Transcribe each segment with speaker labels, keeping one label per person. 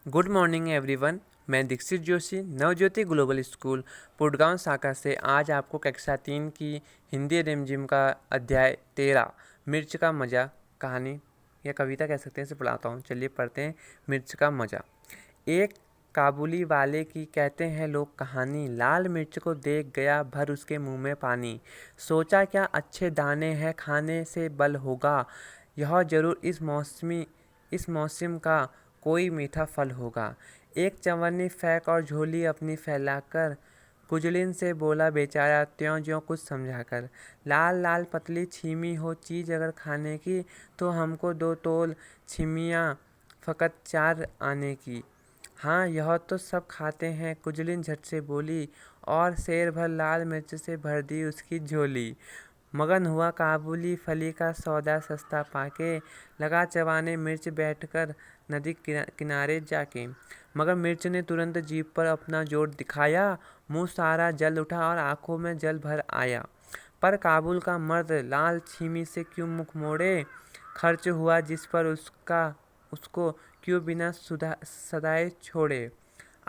Speaker 1: Good morning everyone. मैं Dixit Joshi Navjyoti global school पुडगांव शाखा से आज आपको कक्षा 3 की हिंदी रिमझिम का अध्याय 13 मिर्च का मज़ा कहानी या कविता कह सकते हैं इसे पढ़ाता हूँ। चलिए पढ़ते हैं। मिर्च का मज़ा। एक काबुली वाले की कहते हैं लोग कहानी, लाल मिर्च को देख गया भर उसके मुंह में पानी। सोचा क्या अच्छे दाने हैं खाने से बल होगा, यह जरूर इस मौसम का कोई मीठा फल होगा। एक चंवर ने फेंक और झोली अपनी फैलाकर कुजलिन से बोला बेचारा त्यों ज्यों कुछ समझाकर, लाल लाल पतली छीमी हो चीज़ अगर खाने की तो हमको 2 तोल छिमियाँ फ़कत 4 आने की। हाँ यह तो सब खाते हैं, कुजलिन झट से बोली और शेर भर लाल मिर्च से भर दी उसकी झोली। मगन हुआ काबुली फली का सौदा सस्ता पाके, लगा चबाने मिर्च बैठकर नदी किनारे जाके। मगर मिर्च ने तुरंत जीभ पर अपना जोर दिखाया, मुंह सारा जल उठा और आंखों में जल भर आया। पर काबुल का मर्द लाल छीमी से क्यों मुख मोड़े, खर्च हुआ जिस पर उसको क्यों बिना सदाए छोड़े।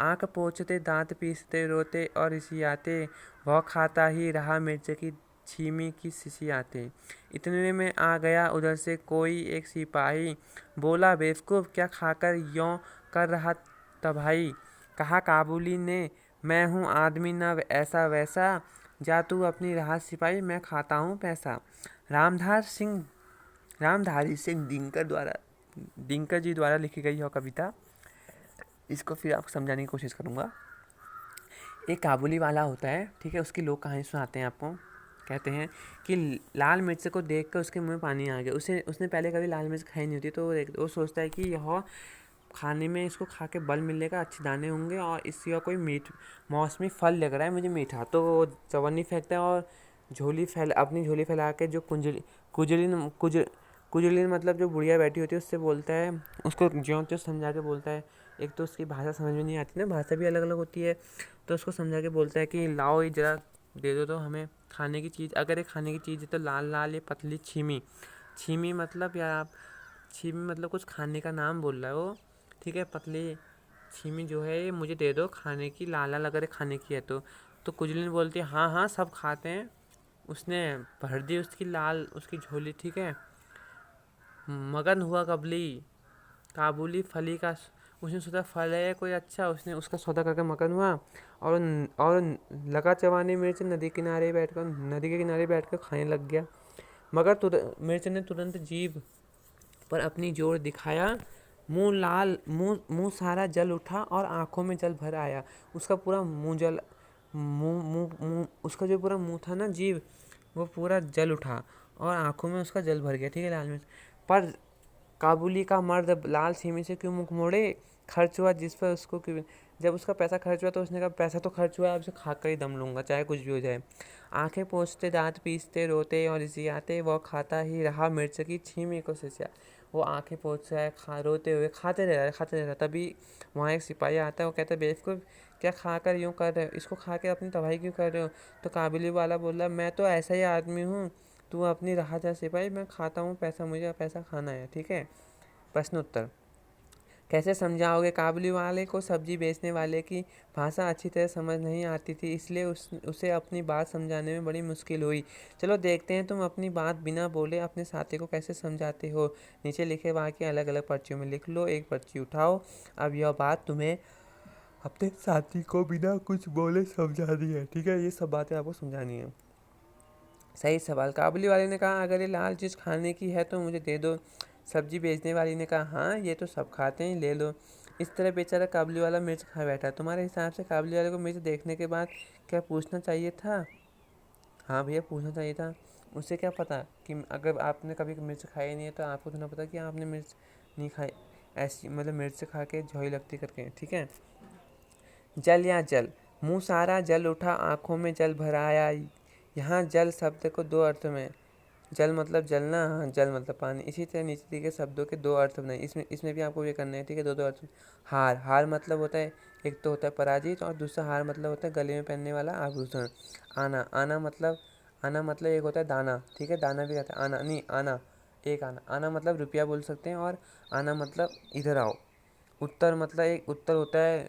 Speaker 1: आंख पोंछते दांत पीसते रोते और रिसियाते, वह खाता ही रहा मिर्च की छीमी की सिसियाते। इतने में आ गया उधर से कोई एक सिपाही, बोला बेवकूफ़ क्या खाकर यों कर रहा तबाही। कहा काबुली ने मैं हूँ आदमी न ऐसा वैसा, जा तू अपनी राह सिपाही मैं खाता हूँ पैसा। रामधारी सिंह दिनकर जी द्वारा लिखी गई यह कविता। इसको फिर आपको समझाने की कोशिश करूँगा। एक काबुली वाला होता है, ठीक है, उसकी लोग कहानी सुनाते हैं आपको। कहते हैं कि लाल मिर्च को देखकर उसके मुंह में पानी आ गया। उसने पहले कभी लाल मिर्च खाई नहीं होती, तो वो सोचता है कि यह खाने में इसको खा के बल मिलेगा, अच्छे दाने होंगे और इसका कोई मौसमी फल लग रहा है मुझे मीठा। तो वो चवन्नी फेंकता है और अपनी झोली फैला के जो कुजलिन मतलब जो बुढ़िया बैठी होती है उससे बोलता है, उसको ज्यों त्यों समझा के बोलता है। एक तो उसकी भाषा समझ में नहीं आती ना, भाषा भी अलग अलग होती है। तो उसको समझा के बोलता है कि लाओ ये ज़रा दे दो तो हमें खाने की चीज़, अगर ये खाने की चीज़ है तो लाल लाल ये पतली छीमी मतलब यार आप छीमी मतलब कुछ खाने का नाम बोल रहा है वो, ठीक है। पतली छीमी जो है ये मुझे दे दो खाने की, लाल लाल अगर खाने की है तो कुजलिन बोलती है हाँ हाँ सब खाते हैं। उसने भर दी उसकी झोली, ठीक है। मगन हुआ काबुली फली का, उसने सोचा फल है कोई अच्छा, उसने उसका सौदा करके मगन हुआ और लगा चबाने मिर्च नदी के किनारे बैठकर खाने लग गया। मगर मिर्च ने तुरंत जीभ पर अपनी जोर दिखाया, मुंह सारा जल उठा और आंखों में जल भर आया। उसका पूरा मुंह उसका जो पूरा मुंह था ना, जीभ, वो पूरा जल उठा और आंखों में उसका जल भर गया, ठीक है, लाल मिर्च। पर काबुली का मर्द लाल छीमी से क्यों मुख मोड़े, खर्च हुआ जिस पर उसको क्यों। जब उसका पैसा खर्च हुआ तो उसने कहा पैसा तो खर्च हुआ, अब उसे खा कर ही दम लूँगा चाहे कुछ भी हो जाए। आंखें पोंछते दांत पीसते रोते और रिसियाते, वो खाता ही रहा मिर्च की छीमी को सिसिया। वो आंखें पोंछ रहा है, रोते हुए खाते रह रहा है। तभी वहाँ एक सिपाही आता है, वो कहता है बेवकूफ़ क्या खाकर यूँ कर रहे हो, इसको खा के अपनी तबाही क्यों कर रहे हो। तो काबुली वाला बोला मैं तो ऐसा ही आदमी हूँ, तू अपनी राह जा सिपाही, मैं खाता हूँ पैसा, मुझे पैसा खाना है, ठीक है। प्रश्न उत्तर। कैसे समझाओगे काबुली वाले को सब्जी बेचने वाले की भाषा अच्छी तरह समझ नहीं आती थी, इसलिए उसे अपनी बात समझाने में बड़ी मुश्किल हुई। चलो देखते हैं तुम अपनी बात बिना बोले अपने साथी को कैसे समझाते हो। नीचे लिखे वाक्य अलग अलग पर्चियों में लिख लो, एक पर्ची उठाओ। अब यह बात तुम्हें अपने साथी को बिना कुछ बोले समझानी है, ठीक है, ये सब बातें आपको समझानी है। सही सवाल। काबुली वाले ने कहा अगर ये लाल चीज़ खाने की है तो मुझे दे दो। सब्जी बेचने वाली ने कहा हाँ ये तो सब खाते हैं, ले लो। इस तरह बेचारा काबुली वाला मिर्च खा बैठा। तुम्हारे हिसाब से काबुली वाले को मिर्च देखने के बाद क्या पूछना चाहिए था? हाँ भैया पूछना चाहिए था। उससे क्या पता कि अगर आपने कभी मिर्च खाई नहीं है तो आपको तो ना पता कि आपने मिर्च नहीं खाई, ऐसी मतलब मिर्च खा के झोली लगती करके, ठीक है। जल या जल, मुँह सारा जल उठा आँखों में जल भर आया। यहाँ जल शब्द को 2 अर्थ में, जल मतलब जलना, हाँ जल मतलब पानी। इसी तरह नीचे दिए गए शब्दों के 2 अर्थ बनाए, इसमें भी आपको ये करना है, ठीक है। 2 अर्थ। हार मतलब होता है, एक तो होता है पराजित और दूसरा हार मतलब होता है गले में पहनने वाला आभूषण। आना मतलब एक होता है दाना, ठीक है, दाना भी रहता है। आना मतलब रुपया बोल सकते हैं, और आना मतलब इधर आओ। उत्तर मतलब एक उत्तर होता है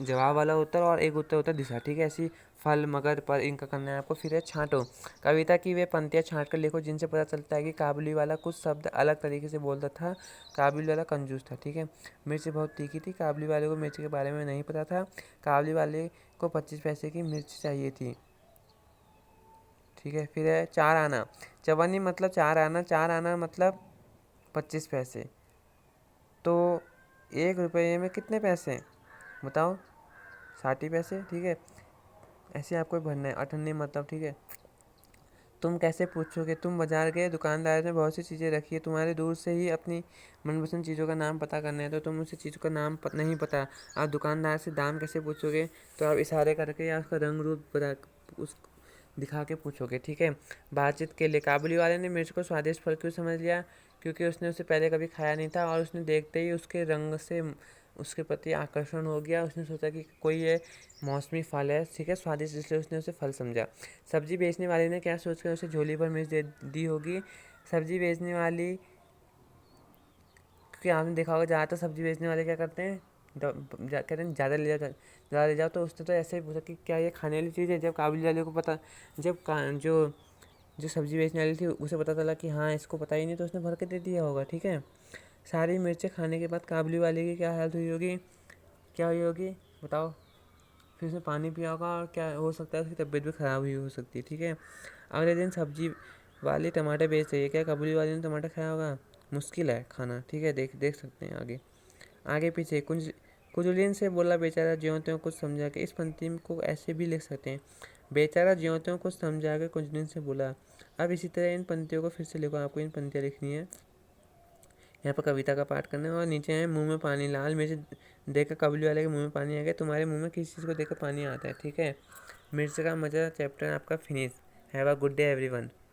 Speaker 1: जवाब वाला उत्तर, और एक उत्तर होता है दिशा, ठीक है। ऐसी फल मगर पर इनका करना है आपको। फिर है छांटो। कविता की वे पंक्तियाँ छांट कर लिखो जिनसे पता चलता है कि काबुली वाला कुछ शब्द अलग तरीके से बोलता था, काबुली वाला कंजूस था, ठीक है। मिर्च बहुत तीखी थी, काबुली वाले को मिर्च के बारे में नहीं पता था, काबुली वाले को 25 पैसे की मिर्च चाहिए थी, ठीक है। फिर है चार आना। चवन्नी मतलब चार आना, चार आना मतलब 25 पैसे। तो 1 रुपये में कितने पैसे बताओ? 60 पैसे, ठीक है। ऐसे आपको भरना है। अठन्नी मतलब, ठीक है। तुम कैसे पूछोगे? तुम बाजार गए, दुकानदार ने बहुत सी चीज़ें रखी है, तुम्हारे दूर से ही अपनी मनपसंद चीज़ों का नाम पता करना है, तो तुम उसी चीज़ का नाम नहीं पता, आप दुकानदार से दाम कैसे पूछोगे? तो आप इशारे करके या उसका रंग रूप बता उस दिखा के पूछोगे, ठीक है। बातचीत के लिए। काबुली वाले ने मिर्च को स्वादिष्ट फल क्यों समझ लिया? क्योंकि उसने उसे पहले कभी खाया नहीं था, और उसने देखते ही उसके रंग से उसके प्रति आकर्षण हो गया। उसने सोचा कि कोई ये मौसमी फल है, ठीक है, स्वादिष्ट, इसलिए उसने उसे फल समझा। सब्जी बेचने वाले ने क्या सोचकर उसे झोली पर मिर्च दे दी होगी? सब्जी बेचने वाली, क्योंकि आपने देखा होगा ज़्यादातर सब्जी बेचने वाले क्या करते हैं, कहते हैं ज़्यादा ले जाओ, ज़्यादा ले जाओ। तो उसने तो ऐसे ही पूछा कि क्या ये खाने वाली चीज़ है? जब काबुली वाले को पता, जब जो जो सब्जी बेचने वाली थी उसे पता चला कि हाँ इसको पता ही नहीं, तो उसने भर के दे दिया होगा, ठीक है। सारी मिर्चें खाने के बाद काबुली वाले की क्या हालत हुई होगी? क्या हुई होगी बताओ? फिर उसने पानी पिया होगा, और क्या हो सकता है, उसकी तबीयत भी ख़राब हुई हो सकती है, ठीक है। अगले दिन सब्जी वाली टमाटर बेच रही है, क्या काबुली वाले ने टमाटर खाया होगा? मुश्किल है खाना, ठीक है। देख देख सकते हैं आगे। आगे पीछे कुछ कुजुलिन से बोला बेचारा ज्यों त्यों कुछ समझा के। इस पंक्ति को ऐसे भी लिख सकते हैं, बेचारा ज्यों त्यों कुछ समझा के कुजुलिन से बोला। अब इसी तरह इन पंक्तियों को फिर से लिखो, आपको इन पंक्तियाँ लिखनी है। यहाँ पर कविता का पाठ करना है, और नीचे है मुंह में पानी। लाल मिर्च देखकर काबुली वाले के मुंह में पानी आ गया। तुम्हारे मुंह में किस चीज़ को देखकर पानी आता है, ठीक है। मिर्च का मज़ा चैप्टर आपका finish. Have a good day everyone.